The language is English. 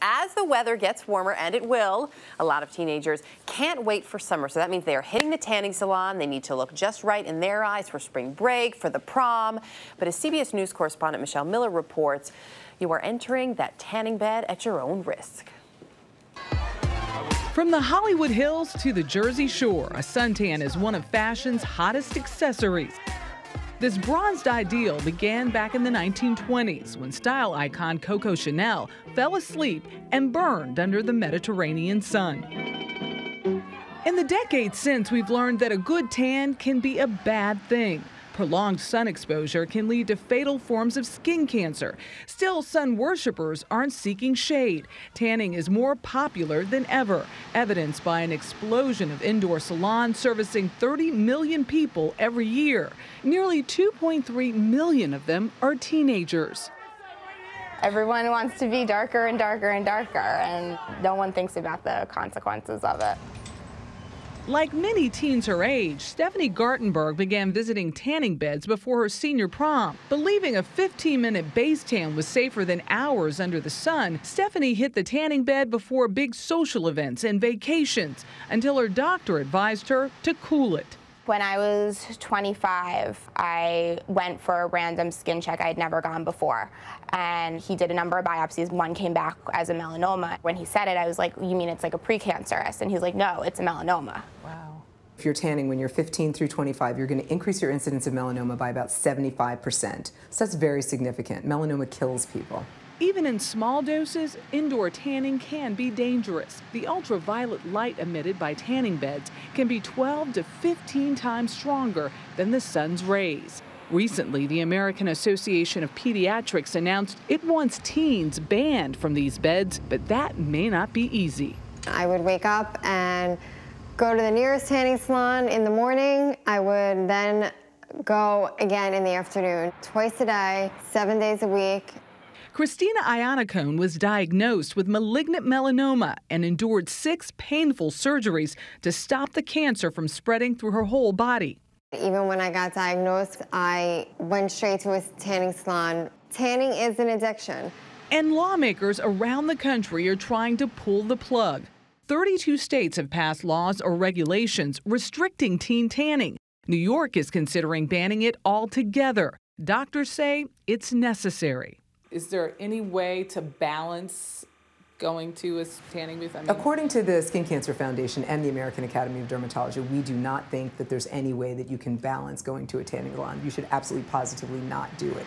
As the weather gets warmer, and it will, a lot of teenagers can't wait for summer. So that means they are hitting the tanning salon. They need to look just right in their eyes for spring break, for the prom. But as CBS News correspondent Michelle Miller reports, you are entering that tanning bed at your own risk. From the Hollywood Hills to the Jersey Shore, a suntan is one of fashion's hottest accessories. This bronzed ideal began back in the 1920s when style icon Coco Chanel fell asleep and burned under the Mediterranean sun. In the decades since, we've learned that a good tan can be a bad thing. Prolonged sun exposure can lead to fatal forms of skin cancer. Still, sun worshippers aren't seeking shade. Tanning is more popular than ever, evidenced by an explosion of indoor salons servicing 30 million people every year. Nearly 2.3 million of them are teenagers. Everyone wants to be darker and darker and darker, and no one thinks about the consequences of it. Like many teens her age, Stephanie Gartenberg began visiting tanning beds before her senior prom. Believing a 15-minute base tan was safer than hours under the sun, Stephanie hit the tanning bed before big social events and vacations until her doctor advised her to cool it. When I was 25, I went for a random skin check I had never gone before. And he did a number of biopsies. One came back as a melanoma. When he said it, I was like, you mean it's like a precancerous? And he's like, no, it's a melanoma. Wow. If you're tanning when you're 15 through 25, you're going to increase your incidence of melanoma by about 75%. So that's very significant. Melanoma kills people. Even in small doses, indoor tanning can be dangerous. The ultraviolet light emitted by tanning beds can be 12 to 15 times stronger than the sun's rays. Recently, the American Association of Pediatrics announced it wants teens banned from these beds, but that may not be easy. I would wake up and go to the nearest tanning salon in the morning. I would then go again in the afternoon, twice a day, 7 days a week. Christina Iannacone was diagnosed with malignant melanoma and endured 6 painful surgeries to stop the cancer from spreading through her whole body. Even when I got diagnosed, I went straight to a tanning salon. Tanning is an addiction. And lawmakers around the country are trying to pull the plug. 32 states have passed laws or regulations restricting teen tanning. New York is considering banning it altogether. Doctors say it's necessary. Is there any way to balance going to a tanning booth? According to the Skin Cancer Foundation and the American Academy of Dermatology, we do not think that there's any way that you can balance going to a tanning salon. You should absolutely positively not do it.